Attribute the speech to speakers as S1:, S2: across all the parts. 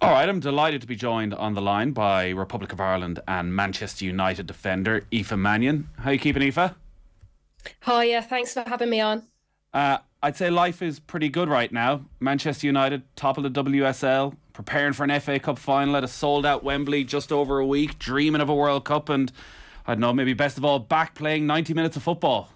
S1: All right, I'm delighted to be joined on the line by Republic of Ireland and Manchester United defender Aoife Mannion. How are you keeping, Aoife?
S2: Hiya, thanks for having me on.
S1: I'd say life is pretty good right now. Manchester United, top of the WSL, preparing for an FA Cup final at a sold-out Wembley just over a week, dreaming of a World Cup, and I don't know, maybe best of all, back playing 90 minutes of football.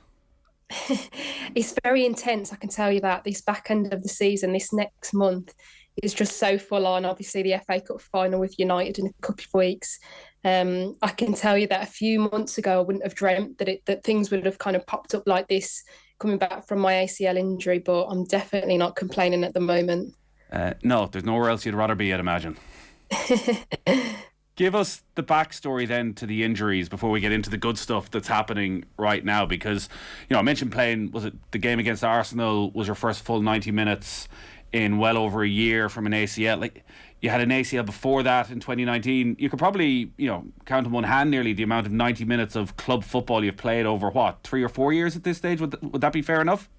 S2: It's very intense, I can tell you that. This back end of the season, this next month, is just so full on. Obviously, the FA Cup final with United in a couple of weeks. I can tell you that a few months ago, I wouldn't have dreamt that things would have kind of popped up like this coming back from my ACL injury, but I'm definitely not complaining at the moment.
S1: No, there's nowhere else you'd rather be, I'd imagine. Give us the backstory then to the injuries before we get into the good stuff that's happening right now. Because, I mentioned playing, was it the game against Arsenal was your first full 90 minutes in well over a year from an ACL. Like, you had an ACL before that in 2019. You could probably, count on one hand nearly the amount of 90 minutes of club football you've played over, what, 3 or 4 years at this stage? Would that be fair enough?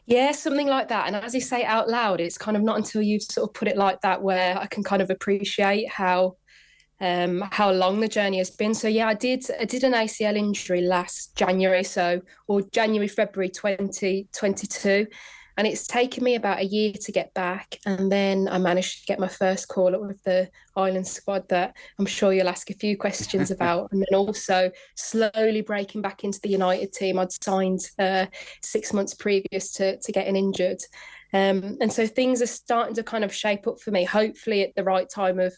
S2: Yeah, something like that. And as you say out loud, it's kind of not until you sort of put it like that where I can kind of appreciate how long the journey has been. So yeah, I did an ACL injury last January, or January, February 2022. And it's taken me about a year to get back. And then I managed to get my first call up with the Ireland squad that I'm sure you'll ask a few questions about. And then also slowly breaking back into the United team. I'd signed 6 months previous to getting injured. And so things are starting to kind of shape up for me, hopefully at the right time of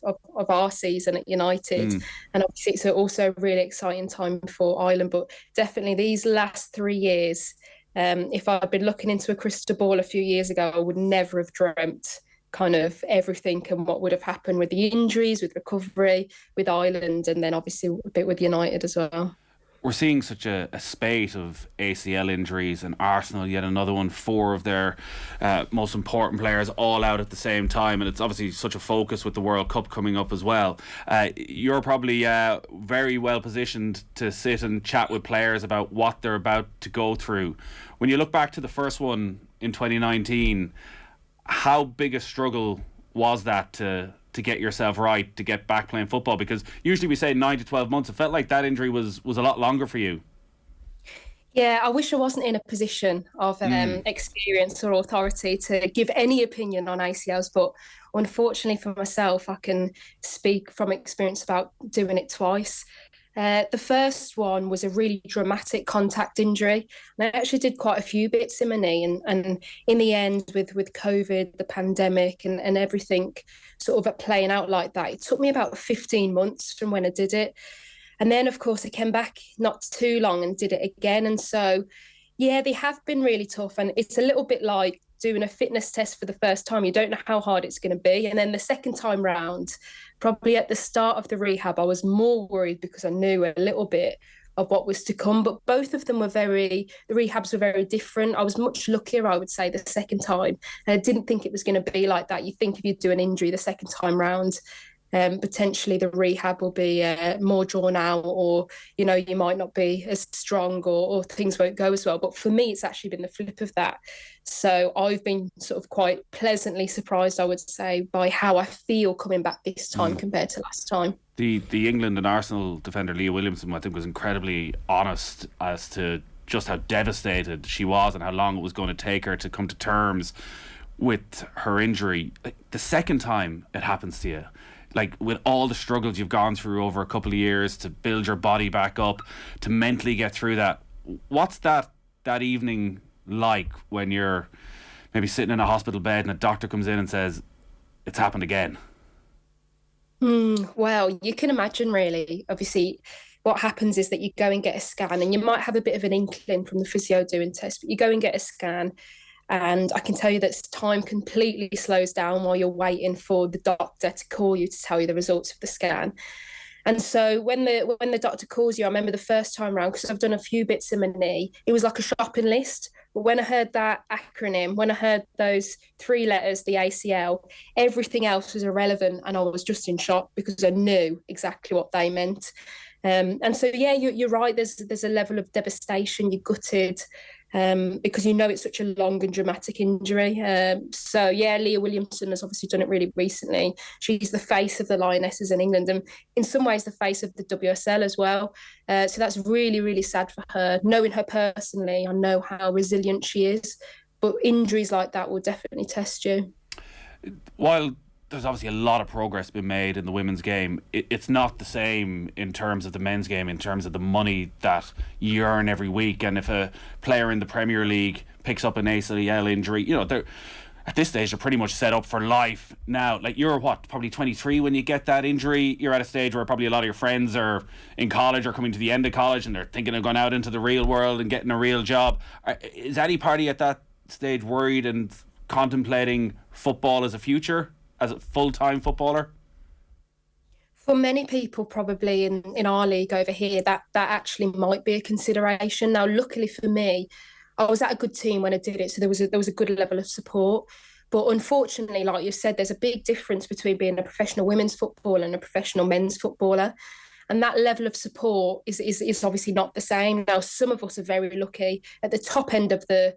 S2: our season at United.
S1: Mm.
S2: And obviously it's also a really exciting time for Ireland. But definitely these last 3 years, if I'd been looking into a crystal ball a few years ago, I would never have dreamt kind of everything and what would have happened with the injuries, with recovery, with Ireland, and then obviously a bit with United as well.
S1: We're seeing such a spate of ACL injuries, and Arsenal yet another one. Four of their most important players all out at the same time, and it's obviously such a focus with the World Cup coming up as well. You're probably very well positioned to sit and chat with players about what they're about to go through. When you look back to the first one in 2019, how big a struggle was that to get yourself right, to get back playing football? Because usually we say 9 to 12 months. It felt like that injury was a lot longer for you.
S2: Yeah, I wish I wasn't in a position of
S1: Mm.
S2: experience or authority to give any opinion on ACLs, but unfortunately for myself, I can speak from experience about doing it twice. The first one was a really dramatic contact injury. And I actually did quite a few bits in my knee. And in the end, with COVID, the pandemic, and everything sort of playing out like that, it took me about 15 months from when I did it. And then, of course, I came back not too long and did it again. And so, yeah, they have been really tough. And it's a little bit like doing a fitness test for the first time. You don't know how hard it's going to be. And then the second time round, probably at the start of the rehab, I was more worried because I knew a little bit of what was to come. But both of them the rehabs were very different. I was much luckier, I would say, the second time. And I didn't think it was going to be like that. You think if you do an injury the second time round, potentially the rehab will be more drawn out, or you might not be as strong, or things won't go as well. But for me, it's actually been the flip of that. So I've been sort of quite pleasantly surprised, I would say, by how I feel coming back this time
S1: Mm.
S2: compared to last time.
S1: The England and Arsenal defender Leah Williamson, I think, was incredibly honest as to just how devastated she was and how long it was going to take her to come to terms with her injury. Like, the second time it happens to you, like with all the struggles you've gone through over a couple of years to build your body back up, to mentally get through that, what's that evening like when you're maybe sitting in a hospital bed and a doctor comes in and says it's happened again?
S2: Well, you can imagine, really. Obviously, what happens is that you go and get a scan, and you might have a bit of an inkling from the physio doing tests, but you go and get a scan. And I can tell you that time completely slows down while you're waiting for the doctor to call you to tell you the results of the scan. And so when the doctor calls you, I remember the first time round, because I've done a few bits in my knee, it was like a shopping list. But when I heard that acronym, when I heard those three letters, the ACL, everything else was irrelevant. And I was just in shock because I knew exactly what they meant. And so, yeah, you're right. There's a level of devastation. You're gutted. because you know it's such a long and dramatic injury. So yeah, Leah Williamson has obviously done it really recently. She's the face of the Lionesses in England, and in some ways the face of the WSL as well. So that's really, really sad for her. Knowing her personally, I know how resilient she is, but injuries like that will definitely test you.
S1: While there's obviously a lot of progress been made in the women's game, it's not the same in terms of the men's game, in terms of the money that you earn every week. And if a player in the Premier League picks up an ACL injury, you know, they're at this stage, they're pretty much set up for life now. Like, you're probably 23 when you get that injury. You're at a stage where probably a lot of your friends are in college or coming to the end of college, and they're thinking of going out into the real world and getting a real job. Is any party at that stage worried and contemplating football as a future, as a full-time footballer?
S2: For many people, probably in our league over here, that actually might be a consideration. Now, luckily for me, I was at a good team when I did it, so there was a good level of support. But unfortunately, like you said, there's a big difference between being a professional women's footballer and a professional men's footballer. And that level of support is obviously not the same. Now, some of us are very lucky. At the top end of the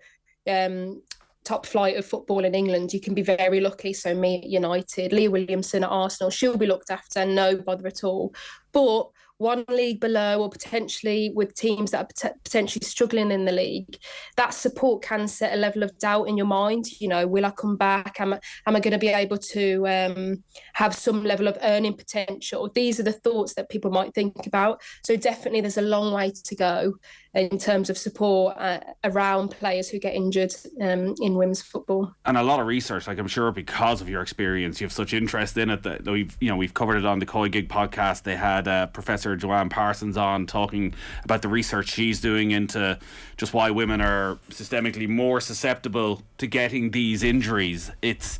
S2: top flight of football in England, you can be very lucky. So me at United, Leah Williamson at Arsenal, she'll be looked after, no bother at all. But one league below, or potentially with teams that are potentially struggling in the league, that support can set a level of doubt in your mind. You know, will I come back? Am I going to be able to have some level of earning potential? These are the thoughts that people might think about. So definitely there's a long way to go in terms of support around players who get injured in women's football.
S1: And a lot of research, like, I'm sure because of your experience, you have such interest in it that we've covered it on the Koi Gig podcast. They had Professor Joanne Parsons on talking about the research she's doing into just why women are systemically more susceptible to getting these injuries. It's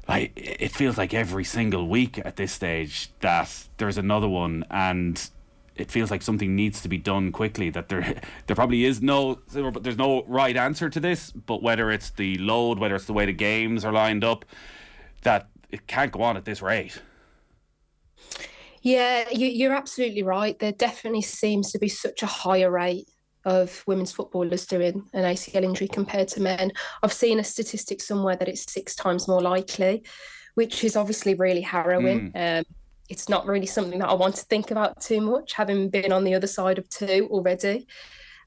S1: like, it feels like every single week at this stage that there's another one, and it feels like something needs to be done quickly. That there probably is there's no right answer to this, but whether it's the load, whether it's the way the games are lined up, that it can't go on at this rate.
S2: Yeah, you're absolutely right. There definitely seems to be such a higher rate of women's footballers doing an ACL injury compared to men. I've seen a statistic somewhere that it's 6 times more likely, which is obviously really harrowing. It's not really something that I want to think about too much, having been on the other side of 2 already.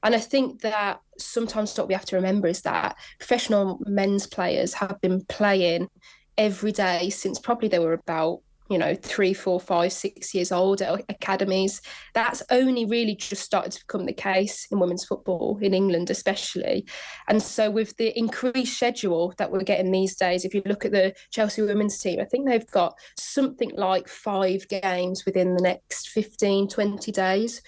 S2: And I think that sometimes what we have to remember is that professional men's players have been playing every day since probably they were about 3, 4, 5, 6 years old at academies. That's only really just started to become the case in women's football in England, especially. And so with the increased schedule that we're getting these days, if you look at the Chelsea women's team, I think they've got something like 5 games within the next 15, 20 days,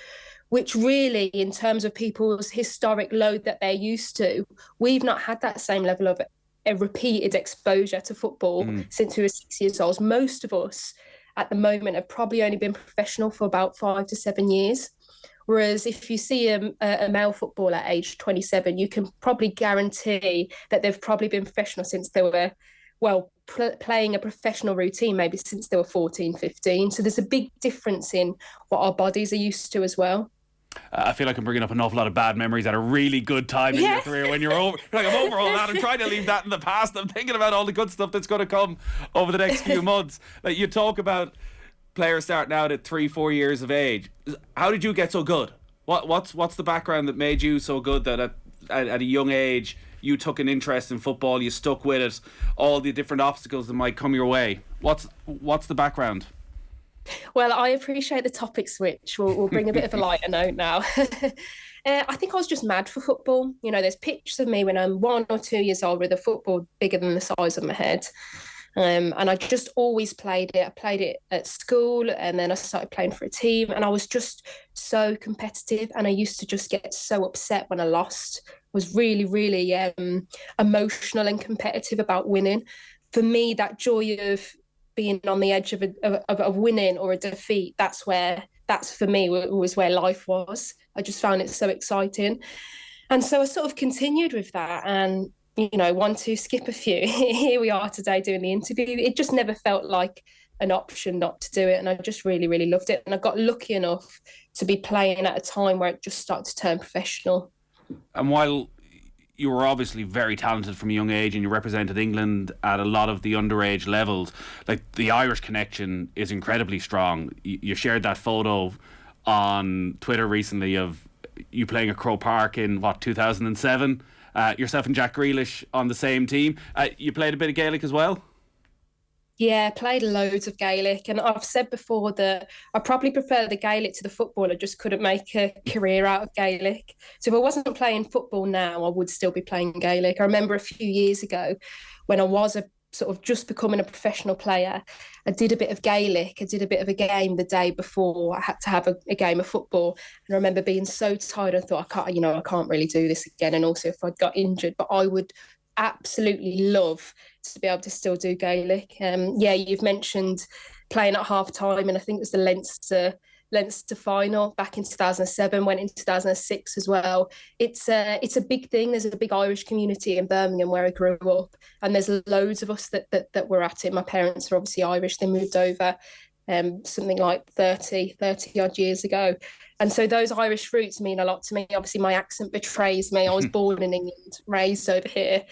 S2: which really, in terms of people's historic load that they're used to, we've not had that same level of a repeated exposure to football since we were 6 years old. Most of us at the moment have probably only been professional for about 5 to 7 years. Whereas if you see a male footballer at age 27, you can probably guarantee that they've probably been professional since they were, playing a professional routine maybe since they were 14, 15. So there's a big difference in what our bodies are used to as well.
S1: I feel like I'm bringing up an awful lot of bad memories at a really good time in your career when you're over. Like, I'm over all that. I'm trying to leave that in the past. I'm thinking about all the good stuff that's going to come over the next few months. Like, you talk about players starting out at 3, 4 years of age. How did you get so good? What's the background that made you so good that at a young age you took an interest in football, you stuck with it, all the different obstacles that might come your way? What's the background?
S2: Well, I appreciate the topic switch. We'll bring a bit of a lighter note now. I think I was just mad for football. There's pictures of me when I'm 1 or 2 years old with a football bigger than the size of my head. And I just always played it. I played it at school, and then I started playing for a team, and I was just so competitive, and I used to just get so upset when I lost. I was really, really emotional and competitive about winning. For me, that joy of being on the edge of winning or a defeat, that's for me was where life was. I just found it so exciting. And so I sort of continued with that, and 1, 2, skip a few. Here we are today doing the interview. It just never felt like an option not to do it, and I just really, really loved it. And I got lucky enough to be playing at a time where it just started to turn professional.
S1: And while you were obviously very talented from a young age, and you represented England at a lot of the underage levels. Like, the Irish connection is incredibly strong. You shared that photo on Twitter recently of you playing at Croke Park in 2007. Yourself and Jack Grealish on the same team. You played a bit of Gaelic as well?
S2: Yeah, played loads of Gaelic, and I've said before that I probably prefer the Gaelic to the football. I just couldn't make a career out of Gaelic. So if I wasn't playing football now, I would still be playing Gaelic. I remember a few years ago when I was a sort of just becoming a professional player, I did a bit of Gaelic. I did a bit of a game the day before I had to have a game of football. And I remember being so tired, I thought, I can't really do this again. And also if I'd got injured, but I would absolutely love to be able to still do Gaelic. You've mentioned playing at half time, and I think it was the Leinster final back in 2007, went in 2006 as well. It's a big thing. There's a big Irish community in Birmingham where I grew up, and there's loads of us that were at it. My parents are obviously Irish. They moved over something like 30 odd years ago. And so those Irish roots mean a lot to me. Obviously, my accent betrays me. I was born in England, raised over here.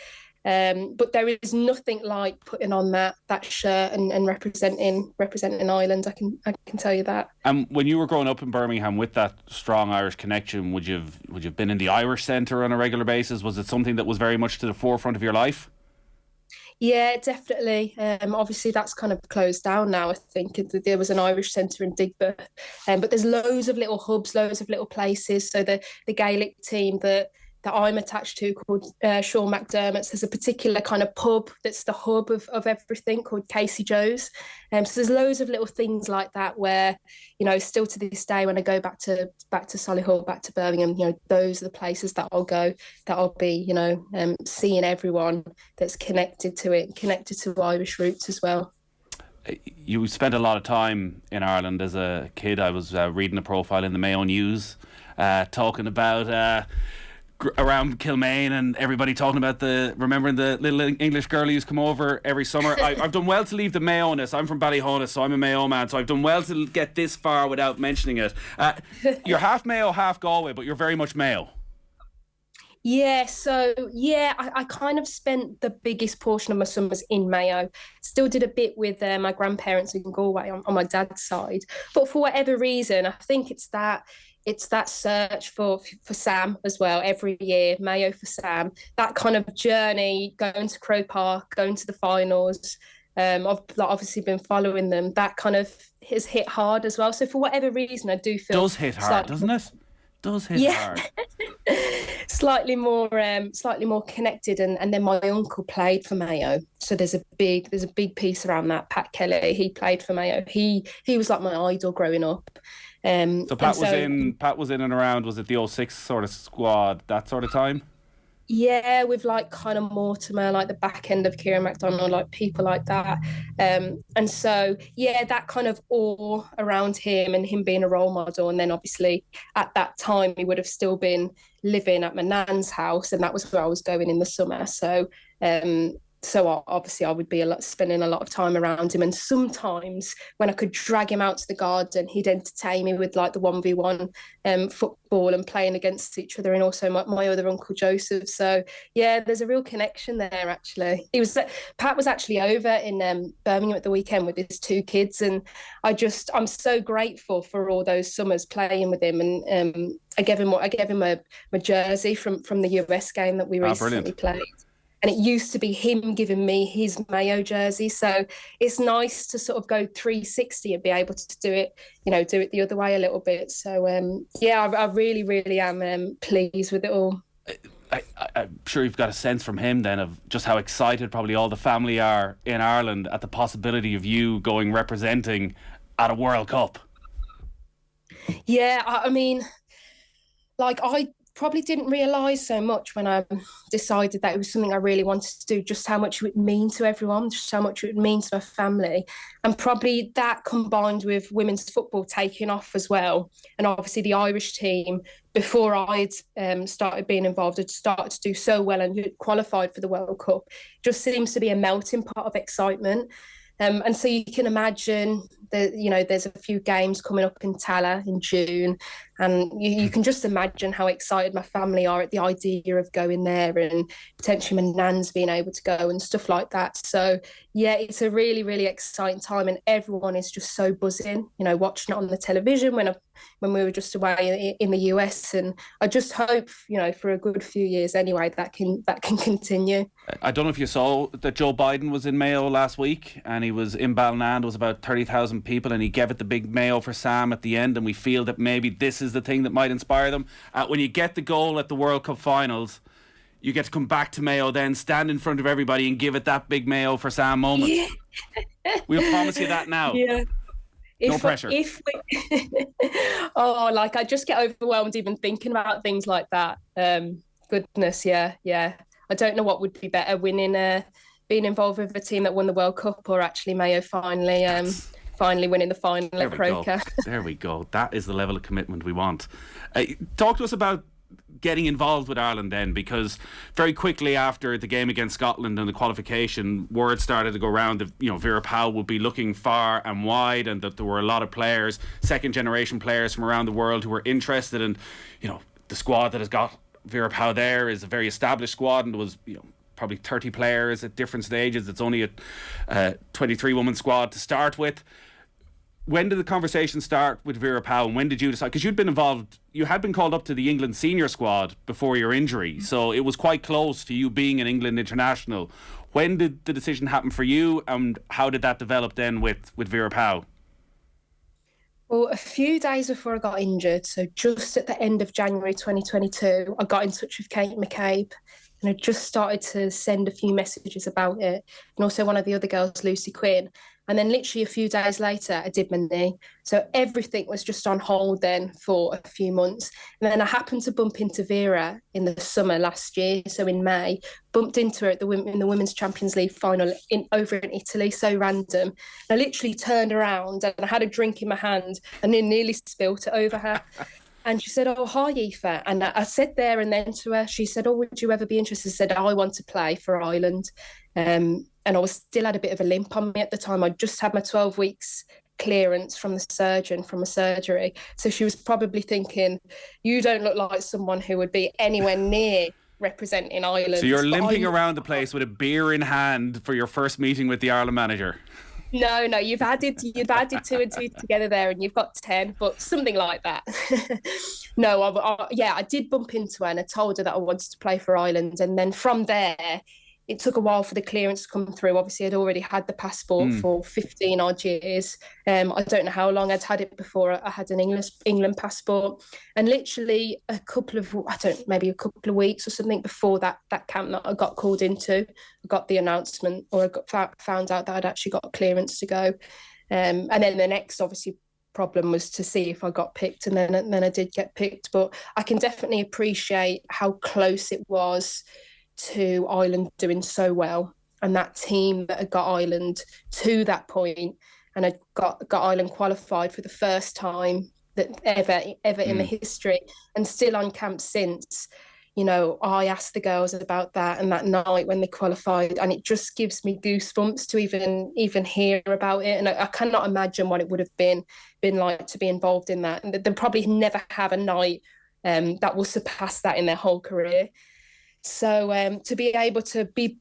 S2: But there is nothing like putting on that shirt and representing Ireland. I can tell you that.
S1: And when you were growing up in Birmingham with that strong Irish connection, would you have been in the Irish Centre on a regular basis? Was it something that was very much to the forefront of your life?
S2: Yeah, definitely. Obviously, that's kind of closed down now. I think there was an Irish centre in Digbeth, but there's loads of little hubs, loads of little places. So the Gaelic team that I'm attached to, called Sean McDermott's, there's a particular kind of pub that's the hub of everything, called Casey Joe's. So there's loads of little things like that where, still to this day, when I go back to Solihull, back to Birmingham, those are the places that I'll go, that I'll be, seeing everyone that's connected to it, connected to Irish roots as well.
S1: You spent a lot of time in Ireland as a kid. I was reading a profile in the Mayo News talking about around Kilmaine, and everybody talking about remembering the little English girl who used to come over every summer. I've done well to leave the Mayo-ness. I'm from Ballyhonus, so I'm a Mayo man, so I've done well to get this far without mentioning it. You're half Mayo, half Galway, but you're very much Mayo.
S2: Yeah, I kind of spent the biggest portion of my summers in Mayo. Still did a bit with my grandparents in Galway on my dad's side. But for whatever reason, I think it's that search for Sam as well every year, Mayo for Sam. That kind of journey, going to Croke Park, going to the finals. I've obviously been following them. That kind of has hit hard as well. So for whatever reason, I do feel...
S1: Does hit hard, doesn't it? Does hit hard.
S2: slightly more connected, and then my uncle played for Mayo, so there's a big piece around that. Pat Kelly, he played for Mayo. He was like my idol growing up.
S1: So Pat was in and around, was it the 06 sort of squad, that sort of time?
S2: Yeah, with like kind of Mortimer, like the back end of Kieran McDonald, like people like that. And so, yeah, that kind of awe around him and him being a role model. And then obviously at that time, he would have still been living at my nan's house, and that was where I was going in the summer. So, obviously I would be spending a lot of time around him, and sometimes when I could drag him out to the garden, he'd entertain me with like the 1v1 football and playing against each other, and also my other uncle Joseph. So yeah, there's a real connection there. Actually, Pat was actually over in Birmingham at the weekend with his two kids, and I'm so grateful for all those summers playing with him. And I gave him my jersey from the US game that we recently played. And it used to be him giving me his Mayo jersey. So it's nice to sort of go 360 and be able to do it the other way a little bit. So, I really, really am pleased with it all.
S1: I'm sure you've got a sense from him then of just how excited probably all the family are in Ireland at the possibility of you going representing at a World Cup.
S2: Yeah, I mean, like I probably didn't realise so much when I decided that it was something I really wanted to do, just how much it would mean to everyone, just how much it would mean to my family. And probably that combined with women's football taking off as well. And obviously the Irish team, before I'd started being involved, had started to do so well and qualified for the World Cup. It just seems to be a melting pot of excitement. And so you can imagine that, there's a few games coming up in Tala in June. And you can just imagine how excited my family are at the idea of going there, and potentially my nan's being able to go and stuff like that. So yeah, it's a really, really exciting time, and everyone is just so buzzing, watching it on the television when we were just away in the US. And I just hope, for a good few years anyway, that can continue.
S1: I don't know if you saw that Joe Biden was in Mayo last week, and he was in Ballinand. It was about 30,000 people, and he gave it the big Mayo for Sam at the end, and we feel that maybe this is the thing that might inspire them. When you get the goal at the World Cup finals, you get to come back to Mayo, then stand in front of everybody and give it that big Mayo for Sam moment. Yeah. We'll promise you that now.
S2: Yeah.
S1: No pressure.
S2: I just get overwhelmed even thinking about things like that. Goodness, yeah. I don't know what would be better, being involved with a team that won the World Cup, or actually Mayo finally winning the final at Croke.
S1: There we go. That is the level of commitment we want. Talk to us about getting involved with Ireland then, because very quickly after the game against Scotland and the qualification, word started to go around that Vera Pauw would be looking far and wide, and that there were a lot of players, second generation players from around the world, who were interested. And the squad that has got Vera Pauw there is a very established squad, and there was probably 30 players at different stages. It's only a 23 woman squad to start with. When did the conversation start with Vera Pauw, and when did you decide? Because you'd been involved, you had been called up to the England senior squad before your injury, so it was quite close to you being an England international. When did the decision happen for you, and how did that develop then with Vera Pauw?
S2: Well, a few days before I got injured, so just at the end of January 2022, I got in touch with Kate McCabe, and I just started to send a few messages about it, and also one of the other girls, Lucy Quinn. And then literally a few days later, I did my knee. So everything was just on hold then for a few months. And then I happened to bump into Vera in the summer last year, so in May, bumped into her in the Women's Champions League final over in Italy, so random. And I literally turned around and I had a drink in my hand and then nearly spilt it over her. And she said, "Oh, hi, Aoife." And I said there and then to her, she said, "Oh, would you ever be interested?" I said, "I want to play for Ireland." And I still had a bit of a limp on me at the time. I just had my 12 weeks clearance from the surgeon from a surgery. So she was probably thinking, "You don't look like someone who would be anywhere near representing Ireland."
S1: So you're limping around the place with a beer in hand for your first meeting with the Ireland manager.
S2: No, you've added 2 and 2 together there, and you've got 10, but something like that. No, I did bump into her, and I told her that I wanted to play for Ireland, and then from there, it took a while for the clearance to come through. Obviously, I'd already had the passport for 15 odd years. I don't know how long I'd had it before I had an England passport. And literally maybe a couple of weeks or something before that camp that I got called into, I got the announcement, or I found out that I'd actually got clearance to go. And then the next, obviously, problem was to see if I got picked, and then I did get picked. But I can definitely appreciate how close it was to Ireland doing so well, and that team that had got Ireland to that point, and had got Ireland qualified for the first time that ever in the history, and still on camp since. I asked the girls about that, and that night when they qualified, and it just gives me goosebumps to even hear about it. And I cannot imagine what it would have been like to be involved in that, and they'll probably never have a night that will surpass that in their whole career. So to be able to be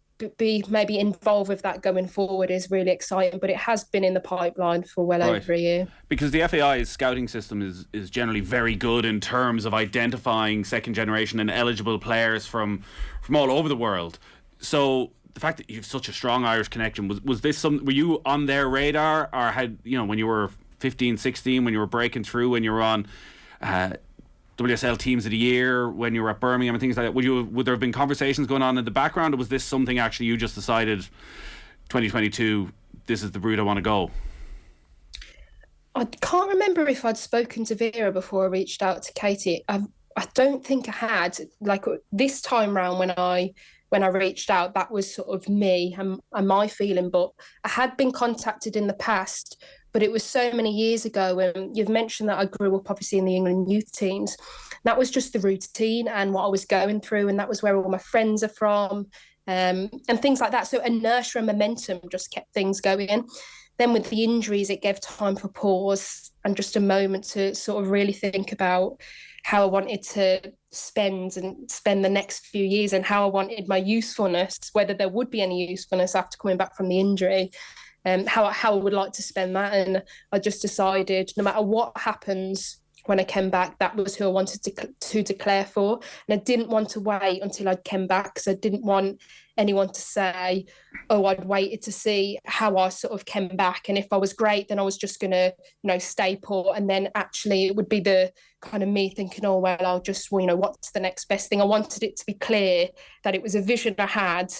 S2: maybe involved with that going forward is really exciting, but it has been in the pipeline for well over a year. Because
S1: the FAI's scouting system is generally very good in terms of identifying second generation and eligible players from all over the world. So the fact that you have such a strong Irish connection, was this were you on their radar, or had when you were 15, 16, when you were breaking through, when you were on WSL Teams of the Year, when you were at Birmingham and things like that, would there have been conversations going on in the background, or was this something actually you just decided 2022, this is the route I want to go?
S2: I can't remember if I'd spoken to Vera before I reached out to Katie. I don't think I had. Like this time round when I reached out, that was sort of me and my feeling, but I had been contacted in the past, but it was so many years ago. And you've mentioned that I grew up obviously in the England youth teams. That was just the routine and what I was going through, and that was where all my friends are from, and things like that. So inertia and momentum just kept things going. then with the injuries, it gave time for pause and just a moment to sort of really think about how I wanted to spend the next few years, and how I wanted my usefulness, whether there would be any usefulness after coming back from the injury, how I would like to spend that. And I just decided, no matter what happens when I came back, that was who I wanted to declare for. And I didn't want to wait until I came back, because I didn't want anyone to say, oh, I'd waited to see how I sort of came back. And if I was great, then I was just going to, stay put. And then actually it would be the kind of me thinking, oh, well, I'll just, what's the next best thing? I wanted it to be clear that it was a vision I had.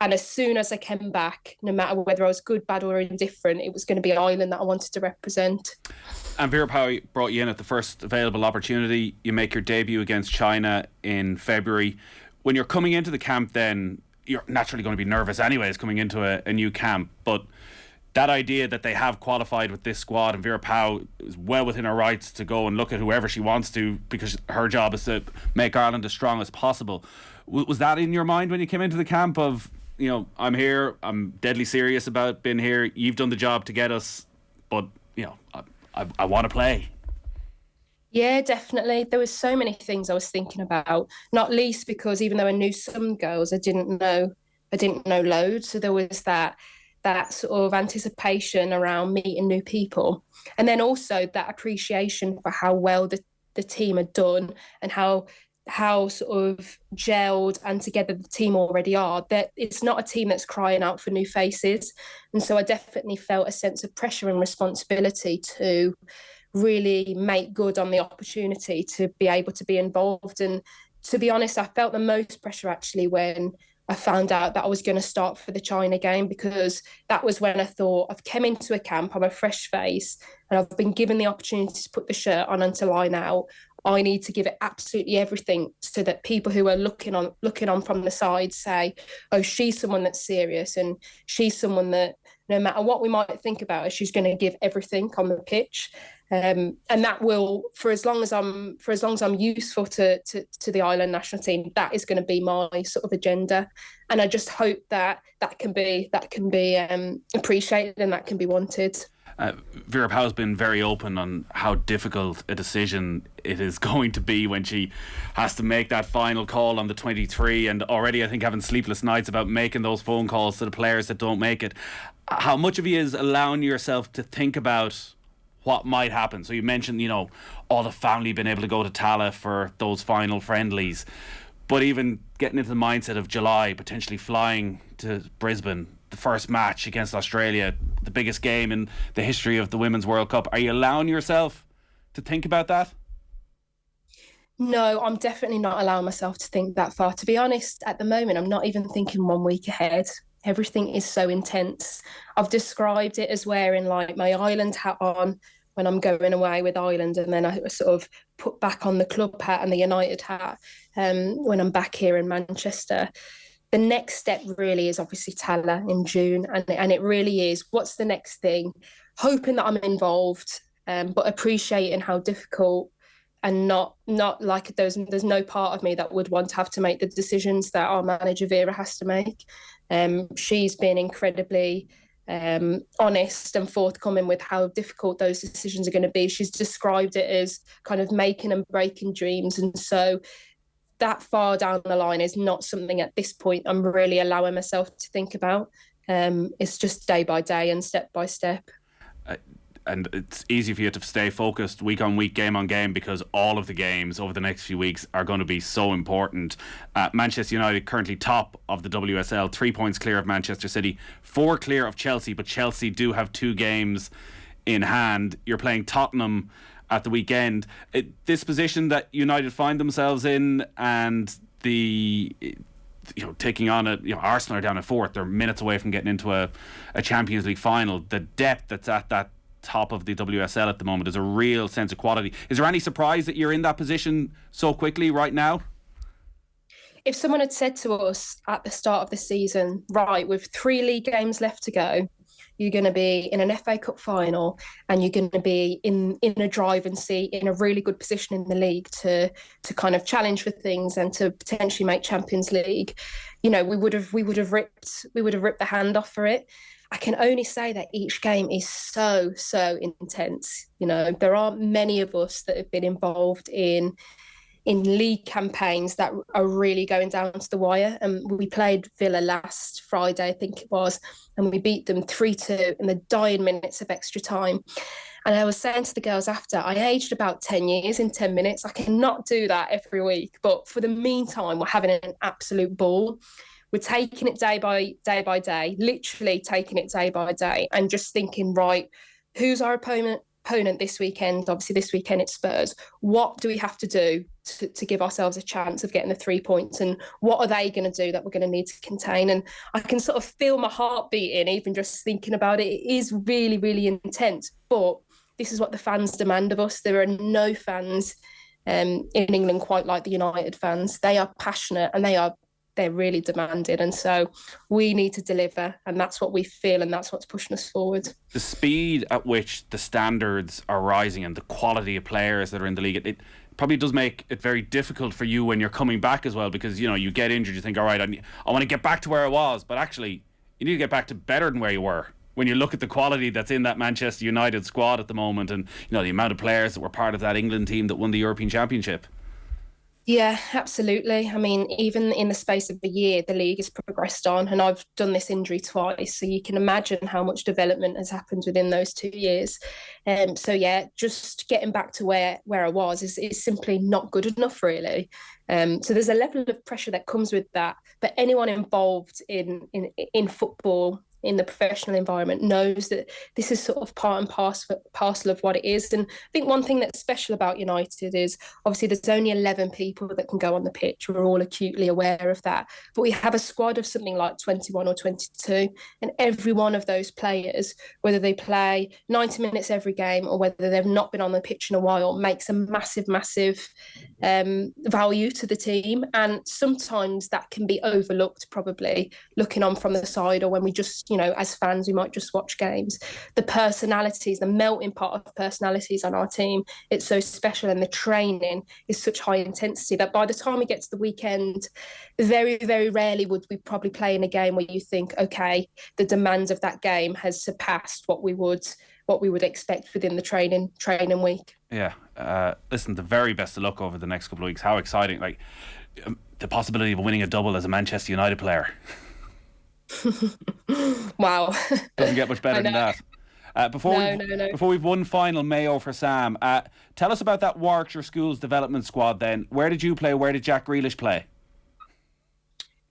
S2: And as soon as I came back, no matter whether I was good, bad or indifferent, it was going to be Ireland that I wanted to represent.
S1: And Vera Pauw brought you in at the first available opportunity. You make your debut against China in February. When you're coming into the camp, then you're naturally going to be nervous anyways coming into a new camp. But that idea that they have qualified with this squad, and Vera Pauw is well within her rights to go and look at whoever she wants to, because her job is to make Ireland as strong as possible. Was that in your mind when you came into the camp of, I'm here, I'm deadly serious about being here, you've done the job to get us, but, I want to play?
S2: Yeah, definitely. There was so many things I was thinking about, not least because even though I knew some girls, I didn't know loads. So there was that sort of anticipation around meeting new people. And then also that appreciation for how well the team had done, and how sort of gelled and together the team already are. That it's not a team that's crying out for new faces. And so I definitely felt a sense of pressure and responsibility to really make good on the opportunity to be able to be involved. And to be honest, I felt the most pressure actually when I found out that I was going to start for the China game, because that was when I thought, I've come into a camp, I'm a fresh face, and I've been given the opportunity to put the shirt on and to line out. I need to give it absolutely everything, so that people who are looking on from the side say, oh, she's someone that's serious, and she's someone that no matter what we might think about her, she's going to give everything on the pitch. And that will, for as long as I'm useful to the Ireland national team, that is going to be my sort of agenda. And I just hope that can be appreciated and that can be wanted.
S1: Vera Pauw has been very open on how difficult a decision it is going to be when she has to make that final call on the 23, and already I think having sleepless nights about making those phone calls to the players that don't make it. How much of you is allowing yourself to think about what might happen? So you mentioned, all the family being able to go to Tala for those final friendlies, but even getting into the mindset of July, potentially flying to Brisbane, the first match against Australia, the biggest game in the history of the Women's World Cup. Are you allowing yourself to think about that?
S2: No, I'm definitely not allowing myself to think that far. To be honest, at the moment, I'm not even thinking 1 week ahead. Everything is so intense. I've described it as wearing like my Ireland hat on when I'm going away with Ireland, and then I sort of put back on the club hat and the United hat when I'm back here in Manchester. The next step really is obviously Tala in June, and it really is, what's the next thing? Hoping that I'm involved, but appreciating how difficult, and not like there's no part of me that would want to have to make the decisions that our manager Vera has to make. She's been incredibly honest and forthcoming with how difficult those decisions are going to be. She's described it as kind of making and breaking dreams, and so that far down the line is not something at this point I'm really allowing myself to think about. It's just day by day and step by step.
S1: And it's easy for you to stay focused week on week, game on game, because all of the games over the next few weeks are going to be so important. Manchester United currently top of the WSL, 3 points clear of Manchester City, 4 clear of Chelsea, but Chelsea do have 2 games in hand. You're playing Tottenham at the weekend. This position that United find themselves in, and the taking on Arsenal are down at 4th, they're minutes away from getting into a Champions League final. The depth that's at that top of the WSL at the moment is a real sense of quality. Is there any surprise that you're in that position so quickly right now?
S2: If someone had said to us at the start of the season, right, with 3 league games left to go, you're going to be in an FA Cup final and you're going to be in a driving seat in a really good position in the league to kind of challenge for things and to potentially make Champions League, we would have ripped the hand off for it. I can only say that each game is so intense. You know, there aren't many of us that have been involved in league campaigns that are really going down to the wire. And we played Villa last Friday, I think it was, and we beat them 3-2 in the dying minutes of extra time. And I was saying to the girls after, I aged about 10 years in 10 minutes. I cannot do that every week. But for the meantime, we're having an absolute ball. We're taking it day by day, literally taking it day by day, and just thinking, right, who's our opponent this weekend? Obviously, this weekend it's Spurs. What do we have to do to give ourselves a chance of getting the 3 points? And what are they going to do that we're going to need to contain? And I can sort of feel my heart beating, even just thinking about it. It is really, really intense. But this is what the fans demand of us. There are no fans in England quite like the United fans. They are passionate and they're really demanding, and so we need to deliver, and that's what we feel, and that's what's pushing us forward.
S1: The speed at which the standards are rising and the quality of players that are in the league, it probably does make it very difficult for you when you're coming back as well, because, you know, you get injured, you think, all right, I want to get back to where I was, but actually you need to get back to better than where you were. When you look at the quality that's in that Manchester United squad at the moment, and, you know, the amount of players that were part of that England team that won the European Championship.
S2: Yeah, absolutely. I mean, even in the space of a year, the league has progressed on, and I've done this injury twice. So you can imagine how much development has happened within those 2 years. So yeah, just getting back to where I was is simply not good enough, really. So there's a level of pressure that comes with that. But anyone involved in football, in the professional environment, knows that this is sort of part and parcel of what it is. And I think one thing that's special about United is obviously there's only 11 people that can go on the pitch. We're all acutely aware of that. But we have a squad of something like 21 or 22. And every one of those players, whether they play 90 minutes every game or whether they've not been on the pitch in a while, makes a massive value to the team. And sometimes that can be overlooked, probably looking on from the side, or when we just, you know, as fans, we might just watch games. The personalities, the melting pot of personalities on our team, it's so special, and the training is such high intensity that by the time we get to the weekend, very, very rarely would we probably play in a game where you think, okay, the demands of that game has surpassed what we would expect within the training week.
S1: Yeah. Listen, the very best of luck over the next couple of weeks. How exciting. Like, the possibility of winning a double as a Manchester United player.
S2: Wow.
S1: Doesn't get much better than that. Before we've one final Mayo for Sam, tell us about that Warwickshire Schools development squad then. Where did you play? Where did Jack Grealish play?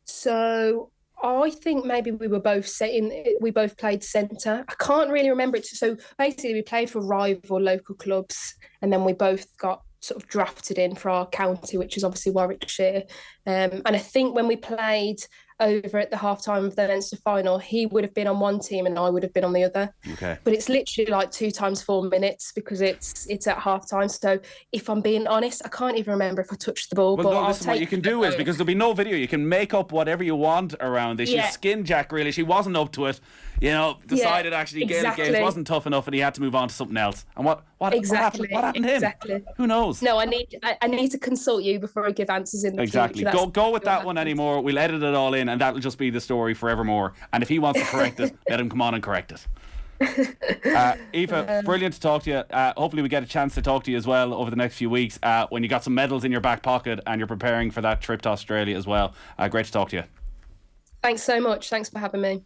S2: So I think maybe we both played centre. I can't really remember it. So basically we played for rival local clubs, and then we both got sort of drafted in for our county, which is obviously Warwickshire. And I think when we played over at the half-time of the Leinster final, he would have been on one team and I would have been on the other.
S1: Okay.
S2: But it's literally like 2 times 4 minutes because it's at half-time. So if I'm being honest, I can't even remember if I touched the ball.
S1: Well, no, listen, what you can do is, because there'll be no video, you can make up whatever you want around this.
S2: Yeah.
S1: You skin Jack Grealish. He wasn't up to it. You know, decided actually Gaelic games wasn't tough enough and he had to move on to something else. And what happened? What happened to him?
S2: Exactly.
S1: Who knows?
S2: No, I need to consult you before I give answers in the
S1: Exactly.
S2: future.
S1: Go with that one anymore. We'll edit it all in and that'll just be the story forevermore. And if he wants to correct it, let him come on and correct it. Aoife, brilliant to talk to you. Hopefully we get a chance to talk to you as well over the next few weeks when you got some medals in your back pocket and you're preparing for that trip to Australia as well. Great to talk to you.
S2: Thanks so much. Thanks for having me.